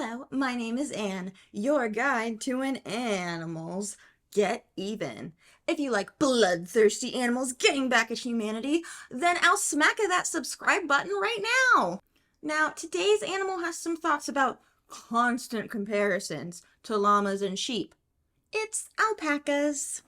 Hello, my name is Anne, your guide to an animal's get even. If you like bloodthirsty animals getting back at humanity, then I'll smack that subscribe button right now. Now, today's animal has some thoughts about constant comparisons to llamas and sheep. It's alpacas.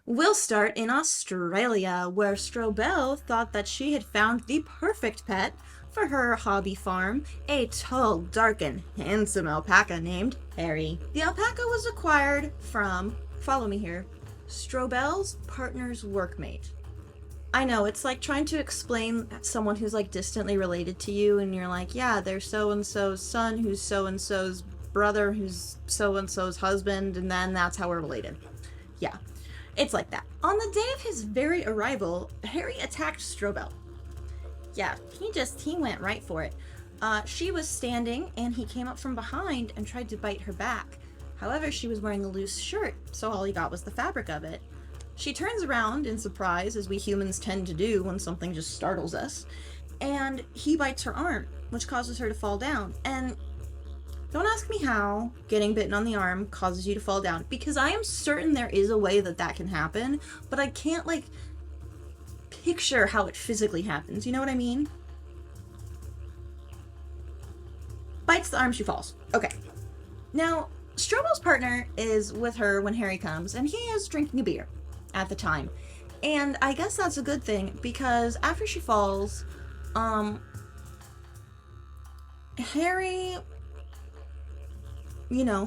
We'll start in Australia, where Strobel thought that she had found the perfect pet for her hobby farm, a tall, dark, and handsome alpaca named Harry. The alpaca was acquired from, follow me here, Strobel's partner's workmate. I know, it's like trying to explain someone who's like distantly related to you, and you're like, yeah, they're so-and-so's son, who's so-and-so's brother, who's so-and-so's husband, and then that's how we're related. Yeah. It's like that. On the day of his very arrival, Harry attacked Strobel. Yeah, he went right for it. She was standing, and he came up from behind and tried to bite her back. However, she was wearing a loose shirt, so all he got was the fabric of it. She turns around in surprise, as we humans tend to do when something just startles us, and he bites her arm, which causes her to fall down. And don't ask me how getting bitten on the arm causes you to fall down, because I am certain there is a way that can happen, but I can't, like, picture how it physically happens. You know what I mean? Bites the arm, she falls. Okay. Now, Strobel's partner is with her when Harry comes, and he is drinking a beer at the time. And I guess that's a good thing, because after she falls, Harry,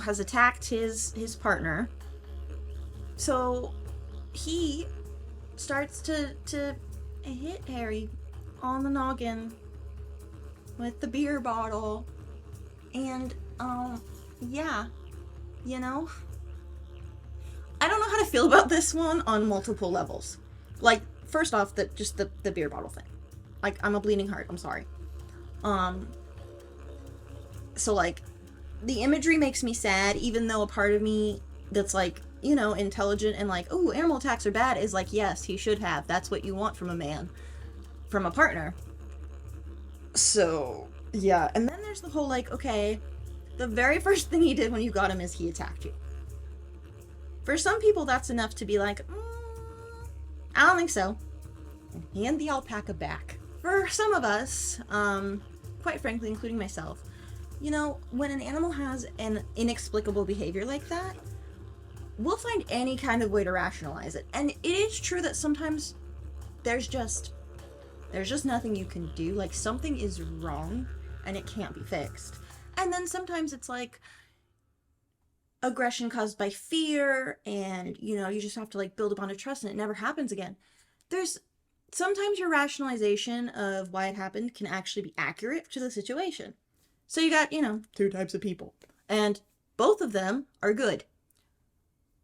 has attacked his partner. So he starts to hit Harry on the noggin with the beer bottle. And, yeah, I don't know how to feel about this one on multiple levels. Like, first off, the beer bottle thing. Like, I'm a bleeding heart, I'm sorry. So, like, the imagery makes me sad, even though a part of me that's like, intelligent and like, oh, animal attacks are bad, is like, yes, he should have. That's what you want from a man, from a partner. So, yeah. And then there's the whole, like, okay, the very first thing he did when you got him is he attacked you. For some people, that's enough to be like, I don't think so. Hand the alpaca back. For some of us, quite frankly, including myself, when an animal has an inexplicable behavior like that, we'll find any kind of way to rationalize it. And it is true that sometimes there's just nothing you can do. Like, something is wrong and it can't be fixed. And then sometimes it's like aggression caused by fear, and you just have to like build a bond of trust and it never happens again. There's sometimes your rationalization of why it happened can actually be accurate to the situation. So you got, two types of people. And both of them are good.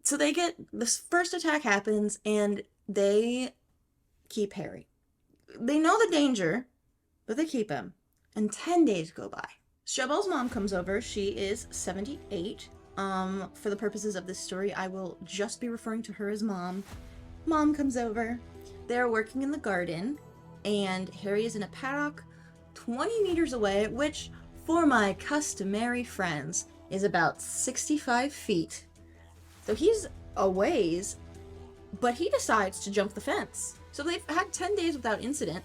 So this first attack happens, and they keep Harry. They know the danger, but they keep him. And 10 days go by. Strobel's mom comes over. She is 78. For the purposes of this story, I will just be referring to her as Mom. Mom comes over. They're working in the garden, and Harry is in a paddock 20 meters away, which, for my customary friends, is about 65 feet. So he's a ways, but he decides to jump the fence. So they've had 10 days without incident,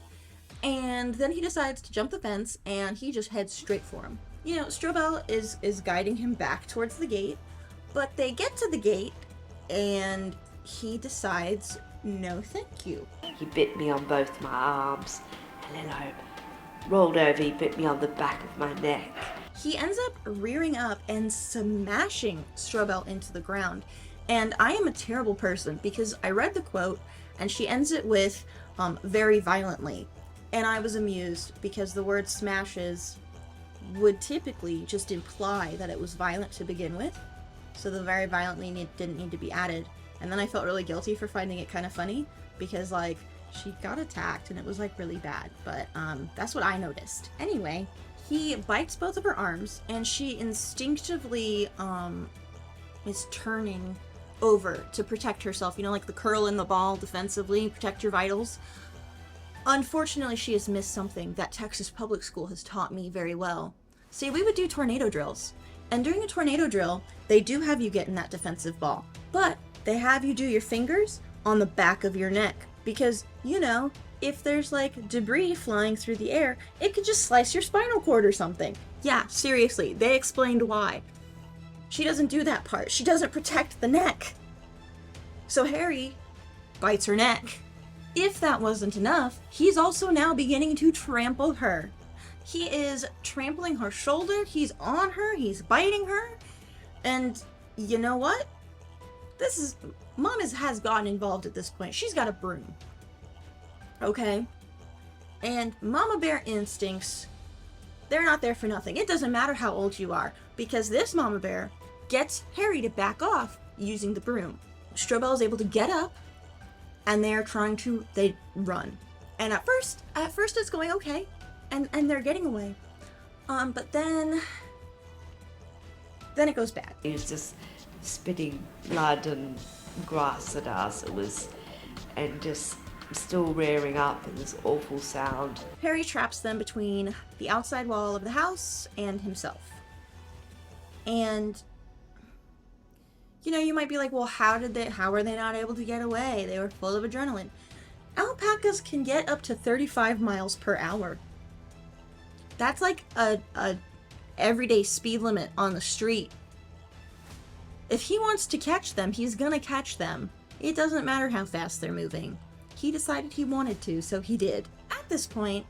and then he decides to jump the fence, and he just heads straight for him. Strobel is guiding him back towards the gate, but they get to the gate, and he decides, no thank you. He bit me on both my arms, and then I rolled over, he bit me on the back of my neck. He ends up rearing up and smashing Strobel into the ground. And I am a terrible person, because I read the quote, and she ends it with, very violently. And I was amused, because the word smashes would typically just imply that it was violent to begin with. So the very violently didn't need to be added. And then I felt really guilty for finding it kind of funny, because, like, she got attacked and it was like really bad, but that's what I noticed. Anyway, he bites both of her arms, and she instinctively is turning over to protect herself, like the curl in the ball defensively, protect your vitals. Unfortunately, she has missed something that Texas public school has taught me very well. See, we would do tornado drills. And during a tornado drill, they do have you get in that defensive ball. But they have you do your fingers on the back of your neck. Because, you know, if there's like debris flying through the air, it could just slice your spinal cord or something. Yeah, seriously, they explained why. She doesn't do that part. She doesn't protect the neck. So Harry bites her neck. If that wasn't enough, he's also now beginning to trample her. He is trampling her shoulder, he's on her, he's biting her, and you know what? Mom has gotten involved at this point. She's got a broom. Okay? And Mama Bear instincts, they're not there for nothing. It doesn't matter how old you are, because this Mama Bear gets Harry to back off using the broom. Strobel is able to get up, and they run. And at first it's going okay, and they're getting away. But then it goes bad. He was just spitting blood and grass at us. And just still rearing up in this awful sound. Harry traps them between the outside wall of the house and himself. And you know, you might be like, well, how were they not able to get away? They were full of adrenaline. Alpacas can get up to 35 miles per hour. That's like a everyday speed limit on the street. If he wants to catch them, he's gonna catch them. It doesn't matter how fast they're moving. He decided he wanted to, so he did. At this point,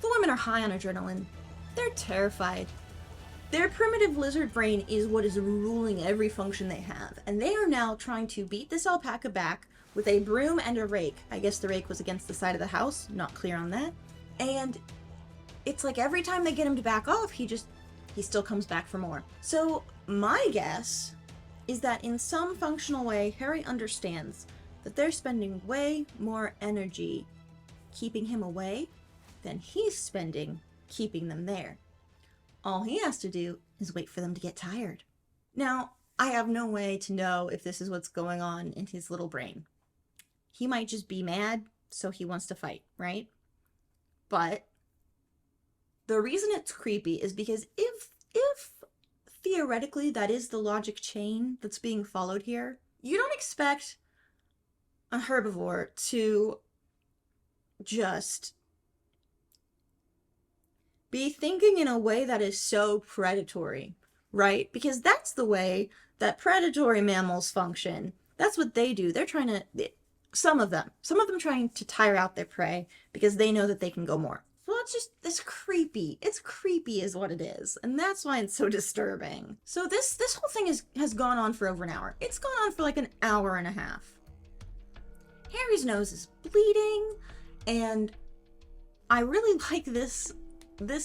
the women are high on adrenaline. They're terrified. Their primitive lizard brain is what is ruling every function they have, and they are now trying to beat this alpaca back with a broom and a rake. I guess the rake was against the side of the house, not clear on that. And it's like every time they get him to back off, he still comes back for more. So my guess is that in some functional way, Harry understands that they're spending way more energy keeping him away than he's spending keeping them there. All he has to do is wait for them to get tired. Now, I have no way to know if this is what's going on in his little brain. He might just be mad, so he wants to fight, right? But the reason it's creepy is because if theoretically that is the logic chain that's being followed here, you don't expect a herbivore to just be thinking in a way that is so predatory, right? Because that's the way that predatory mammals function. That's what they do. They're trying to, some of them trying to tire out their prey because they know that they can go more. Well, it's creepy. It's creepy is what it is. And that's why it's so disturbing. So this whole thing has gone on for over an hour. It's gone on for like an hour and a half. Harry's nose is bleeding, and I really like this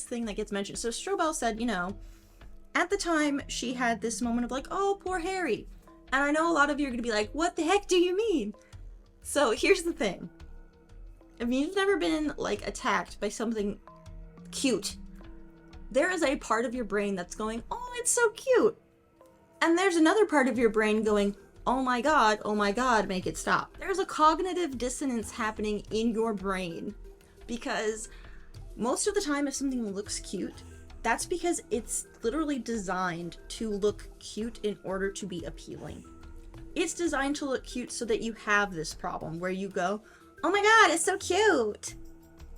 thing that gets mentioned. So Strobel said, you know, at the time she had this moment of like, oh, poor Harry. And I know a lot of you are going to be like, what the heck do you mean? So here's the thing. If you've never been like attacked by something cute, there is a part of your brain that's going, oh, it's so cute. And there's another part of your brain going, oh my god, make it stop. There's a cognitive dissonance happening in your brain because most of the time if something looks cute, that's because it's literally designed to look cute in order to be appealing. It's designed to look cute so that you have this problem where you go, oh my god, it's so cute,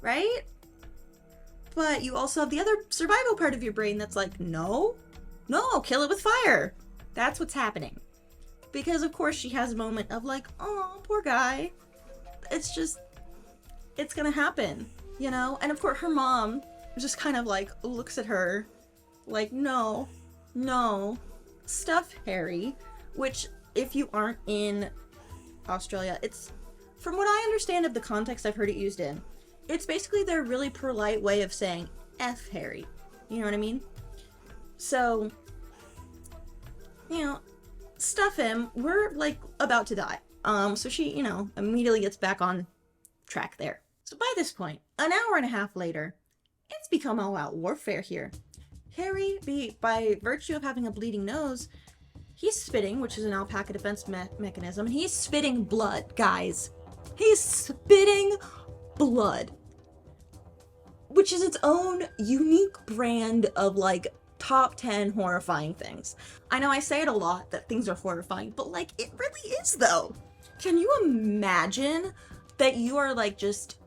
right? But you also have the other survival part of your brain that's like, no, kill it with fire. That's what's happening. Because of course she has a moment of like, oh, poor guy. It's gonna happen, you know? And of course her mom just kind of like looks at her like, no, stuff Harry, which if you aren't in Australia, it's, from what I understand of the context I've heard it used in, it's basically their really polite way of saying F Harry. You know what I mean? So, you know, stuff him. We're like about to die. So she, you know, immediately gets back on track there. So by this point, an hour and a half later, it's become all out warfare here. Harry, by virtue of having a bleeding nose, he's spitting, which is an alpaca defense mechanism, and he's spitting blood, guys. He's spitting blood, which is its own unique brand of like top 10 horrifying things. I know I say it a lot that things are horrifying, but like it really is though. Can you imagine that you are like just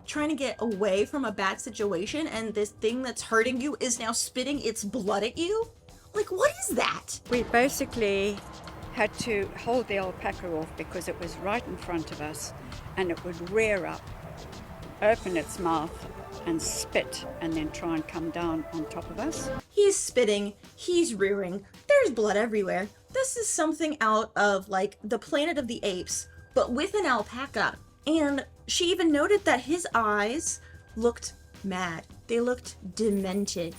trying to get away from a bad situation and this thing that's hurting you is now spitting its blood at you? Like, what is that? We basically had to hold the alpaca off because it was right in front of us and it would rear up, open its mouth and spit and then try and come down on top of us. He's spitting, he's rearing, there's blood everywhere. This is something out of like the Planet of the Apes, but with an alpaca. And she even noted that his eyes looked mad. They looked demented.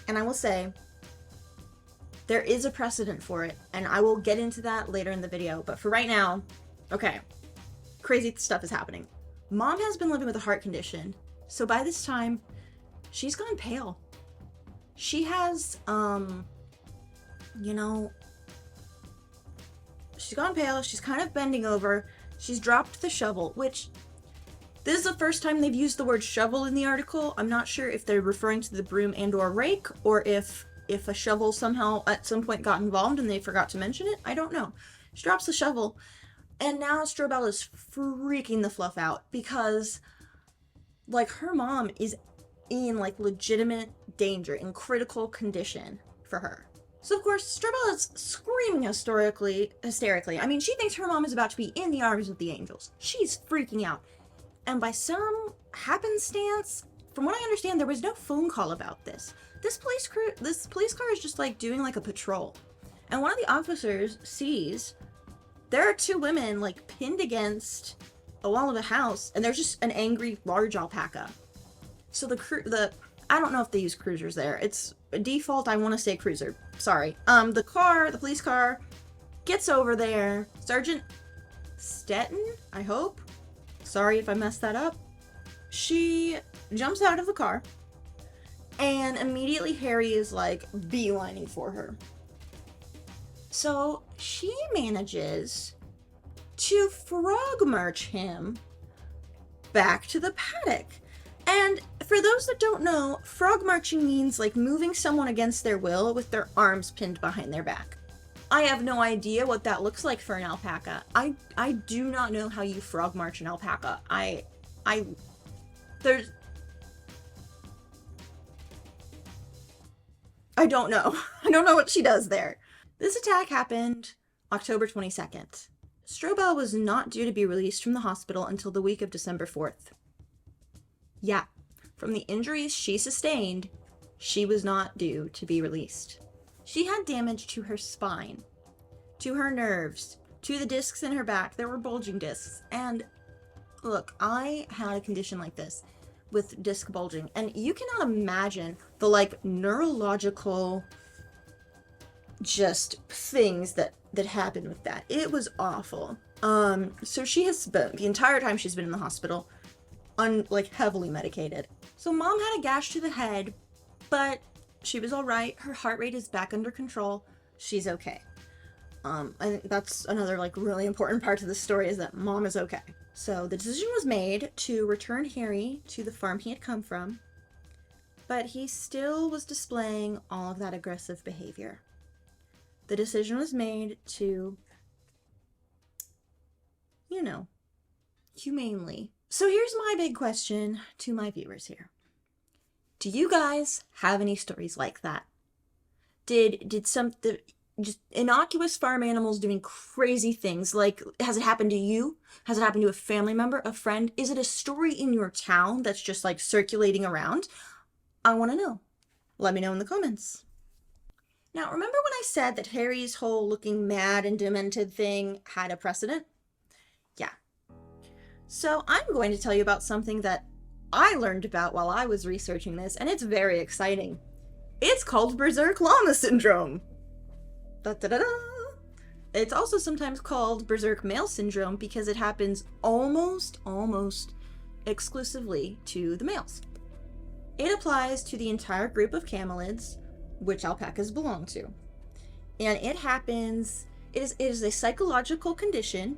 And I will say, there is a precedent for it, and I will get into that later in the video. But for right now, okay, crazy stuff is happening. Mom has been living with a heart condition, so by this time, she's gone pale. She has, she's gone pale, she's kind of bending over, she's dropped the shovel, which, this is the first time they've used the word shovel in the article. I'm not sure if they're referring to the broom and or rake, or if a shovel somehow at some point got involved and they forgot to mention it. I don't know. She drops the shovel, and now Strobel is freaking the fluff out because, like, her mom is in, like, legitimate danger, in critical condition for her. So, of course, Strobel is screaming hysterically. I mean, she thinks her mom is about to be in the arms of the angels. She's freaking out. And by some happenstance, from what I understand, there was no phone call about this. This police car is just like doing like a patrol. And one of the officers sees there are two women like pinned against a wall of a house, and there's just an angry large alpaca. So I don't know if they use cruisers there. It's a default, I want to say cruiser. Sorry. The police car gets over there. Sergeant Stetton, I hope. Sorry if I messed that up. She jumps out of the car, and immediately Harry is like beelining for her. So she manages to frog march him back to the paddock. And for those that don't know, frog marching means like moving someone against their will with their arms pinned behind their back. I have no idea what that looks like for an alpaca. I do not know how you frog march an alpaca. I don't know. I don't know what she does there. This attack happened October 22nd. Strobel was not due to be released from the hospital until the week of December 4th. Yeah, from the injuries she sustained, she was not due to be released. She had damage to her spine, to her nerves, to the discs in her back. There were bulging discs. And look, I had a condition like this with disc bulging, and you cannot imagine the like neurological just things that happened with that. It was awful. So she has been, the entire time she's been in the hospital, heavily medicated. So mom had a gash to the head, but she was all right. Her heart rate is back under control. She's okay. I think that's another like really important part of the story, is that mom is okay. So the decision was made to return Harry to the farm he had come from, but he still was displaying all of that aggressive behavior. The decision was made to, humanely. So here's my big question to my viewers here. Do you guys have any stories like that? Did something, just innocuous farm animals doing crazy things, like, has it happened to you? Has it happened to a family member, a friend? Is it a story in your town that's just like circulating around? I want to know. Let me know in the comments. Now, remember when I said that Harry's whole looking mad and demented thing had a precedent? Yeah. So I'm going to tell you about something that I learned about while I was researching this, and it's very exciting. It's called Berserk Llama Syndrome. Da-da-da-da. It's also sometimes called Berserk Male Syndrome because it happens almost exclusively to the males. It applies to the entire group of camelids, which alpacas belong to. And it happens, it is a psychological condition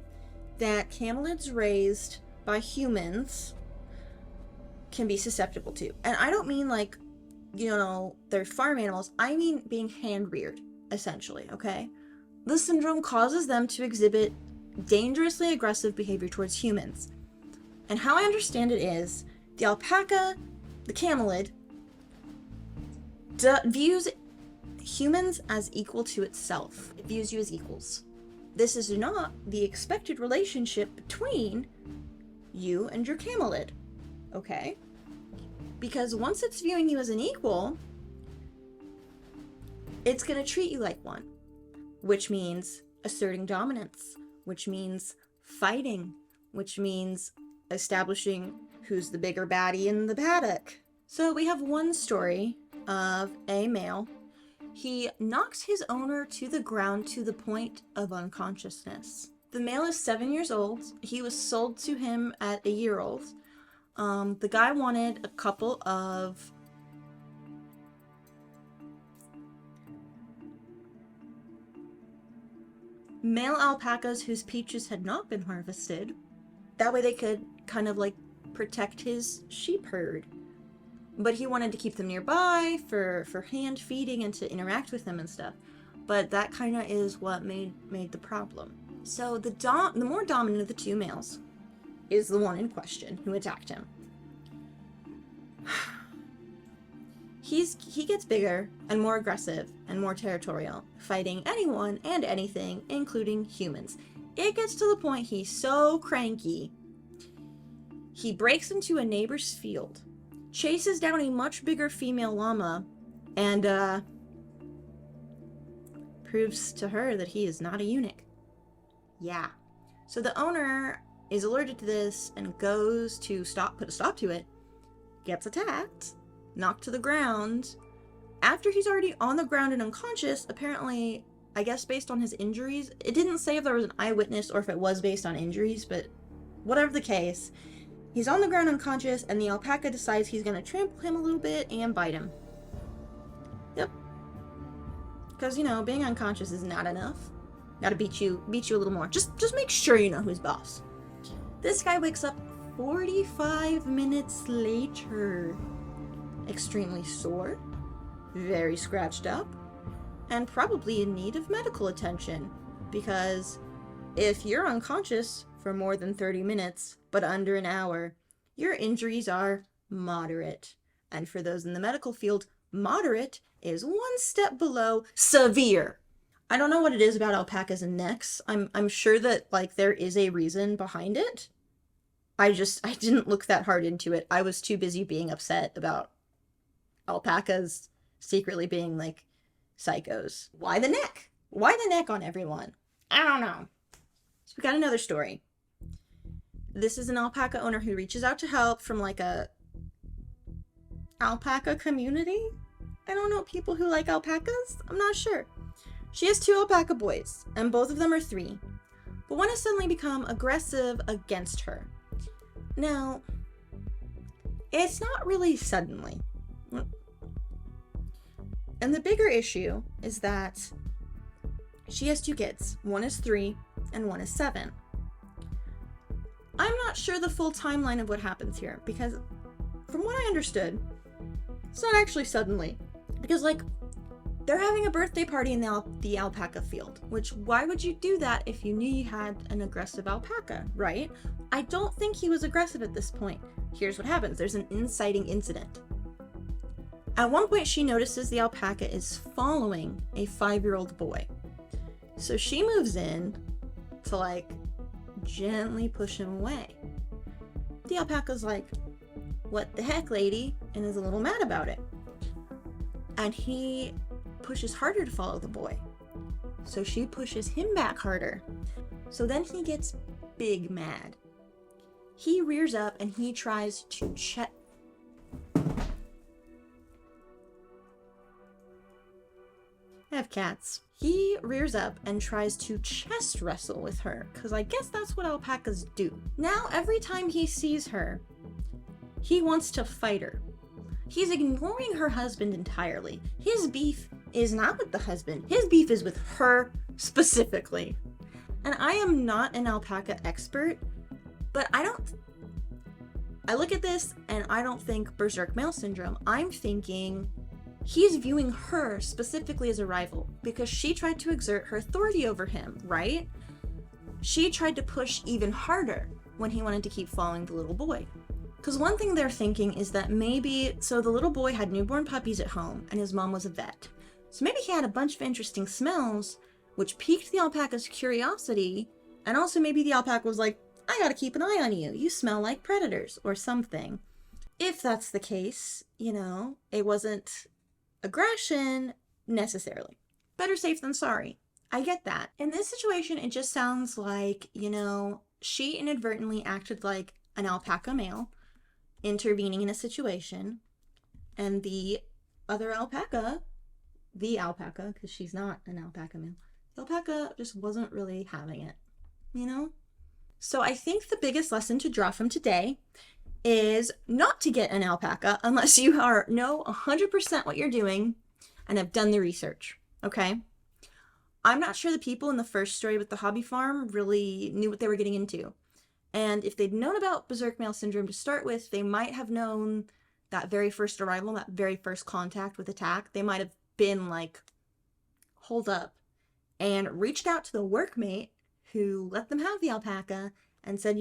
that camelids raised by humans can be susceptible to. And I don't mean like, they're farm animals. I mean being hand-reared, essentially, okay? This syndrome causes them to exhibit dangerously aggressive behavior towards humans. And how I understand it is, the alpaca, the camelid, views humans as equal to itself. It views you as equals. This is not the expected relationship between you and your camelid, okay? Because once it's viewing you as an equal, it's going to treat you like one, which means asserting dominance, which means fighting, which means establishing who's the bigger baddie in the paddock. So we have one story of a male. He knocks his owner to the ground to the point of unconsciousness. The male is 7 years old. He was sold to him at a year old. The guy wanted a couple of male alpacas whose peaches had not been harvested. That way they could kind of like protect his sheep herd. But he wanted to keep them nearby for hand feeding and to interact with them and stuff. But that kind of is what made the problem. So the more dominant of the two males is the one in question who attacked him. He gets bigger and more aggressive and more territorial, fighting anyone and anything, including humans. It gets to the point he's so cranky, he breaks into a neighbor's field, chases down a much bigger female llama, and proves to her that he is not a eunuch. Yeah. So the owner is alerted to this and goes to put a stop to it, gets attacked, knocked to the ground. After he's already on the ground and unconscious, apparently, I guess based on his injuries, it didn't say if there was an eyewitness or if it was based on injuries, but whatever the case, he's on the ground unconscious, and the alpaca decides he's going to trample him a little bit and bite him. Yep. Because, being unconscious is not enough. Gotta beat you a little more. Just make sure you know who's boss. This guy wakes up 45 minutes later. Extremely sore, very scratched up, and probably in need of medical attention. Because if you're unconscious for more than 30 minutes, but under an hour, your injuries are moderate. And for those in the medical field, moderate is one step below severe. I don't know what it is about alpacas and necks. I'm sure that there is a reason behind it. I didn't look that hard into it. I was too busy being upset about alpacas secretly being psychos. Why the neck? Why the neck on everyone? I don't know. So we got another story. This is an alpaca owner who reaches out to help from a alpaca community. I don't know, people who like alpacas? I'm not sure. She has 2 alpaca boys, and both of them are 3. But one has suddenly become aggressive against her. Now, it's not really suddenly. And the bigger issue is that she has 2 kids. One is 3 and one is 7. I'm not sure the full timeline of what happens here, because from what I understood, it's not actually suddenly. Because they're having a birthday party in the alpaca field, which why would you do that if you knew you had an aggressive alpaca, right? I don't think he was aggressive at this point. Here's what happens. There's an inciting incident. At one point, she notices the alpaca is following a 5-year-old boy. So she moves in to gently push him away. The alpaca's like, "What the heck, lady?" and is a little mad about it. And he pushes harder to follow the boy. So she pushes him back harder. So then he gets big mad. He rears up and he tries to I have cats. He rears up and tries to chest wrestle with her, because I guess that's what alpacas do. Now, every time he sees her, he wants to fight her. He's ignoring her husband entirely. His beef is not with the husband. His beef is with her specifically. And I am not an alpaca expert, but I don't I look at this and I don't think berserk male syndrome. I'm thinking he's viewing her specifically as a rival because she tried to exert her authority over him, right? She tried to push even harder when he wanted to keep following the little boy. Because one thing they're thinking is that maybe, so the little boy had newborn puppies at home and his mom was a vet. So maybe he had a bunch of interesting smells, which piqued the alpaca's curiosity, and also maybe the alpaca was like, I gotta keep an eye on you. You smell like predators or something. If that's the case, it wasn't aggression necessarily. Better safe than sorry. I get that. In this situation, it just sounds like, she inadvertently acted like an alpaca male intervening in a situation, and the other alpaca, because she's not an alpaca male, the alpaca just wasn't really having it, So I think the biggest lesson to draw from today is not to get an alpaca unless you know 100% what you're doing and have done the research, okay? I'm not sure the people in the first story with the hobby farm really knew what they were getting into. And if they'd known about berserk male syndrome to start with, they might have known that very first arrival, that very first contact with attack. They might have been like, hold up, and reached out to the workmate who let them have the alpaca and said,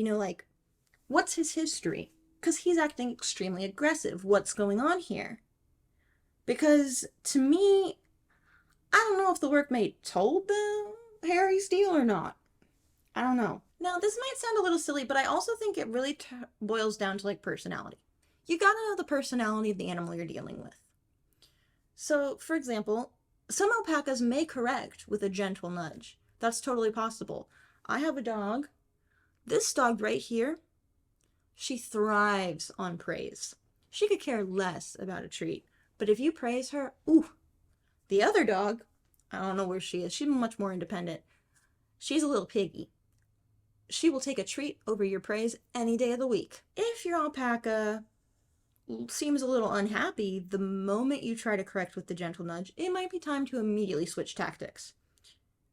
what's his history? Because he's acting extremely aggressive. What's going on here? Because to me, I don't know if the workmate told them Harry's deal or not. I don't know. Now, this might sound a little silly, but I also think it really boils down to personality. You gotta know the personality of the animal you're dealing with. So, for example, some alpacas may correct with a gentle nudge. That's totally possible. I have a dog. This dog right here, she thrives on praise. She could care less about a treat, but if you praise her, ooh. The other dog, I don't know where she is. She's much more independent. She's a little piggy. She will take a treat over your praise any day of the week. If your alpaca seems a little unhappy, the moment you try to correct with the gentle nudge, it might be time to immediately switch tactics.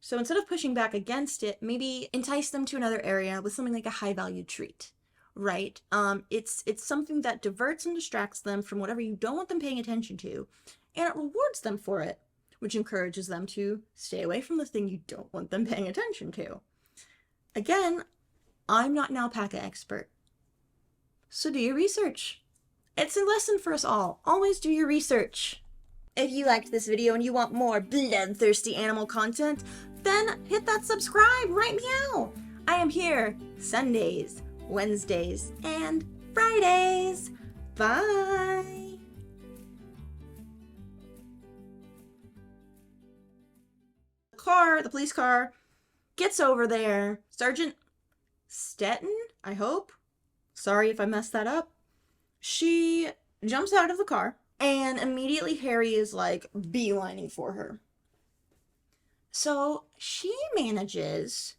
So instead of pushing back against it, maybe entice them to another area with something like a high-value treat, right? It's something that diverts and distracts them from whatever you don't want them paying attention to, and it rewards them for it, which encourages them to stay away from the thing you don't want them paying attention to. Again, I'm not an alpaca expert, so do your research. It's a lesson for us all. Always do your research. If you liked this video and you want more bloodthirsty animal content, then hit that subscribe right meow. I am here Sundays, Wednesdays, and Fridays. Bye. The police car, gets over there. Sergeant Stetton, I hope. Sorry if I messed that up. She jumps out of the car, and immediately Harry is beelining for her. So she manages.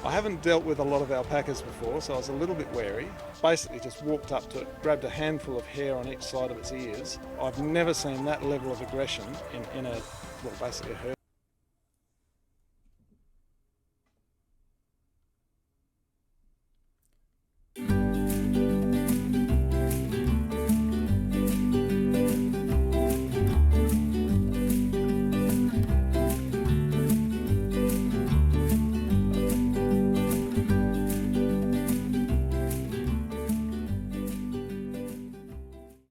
I haven't dealt with a lot of alpacas before, so I was a little bit wary. Basically just walked up to it, grabbed a handful of hair on each side of its ears. I've never seen that level of aggression in basically a herd.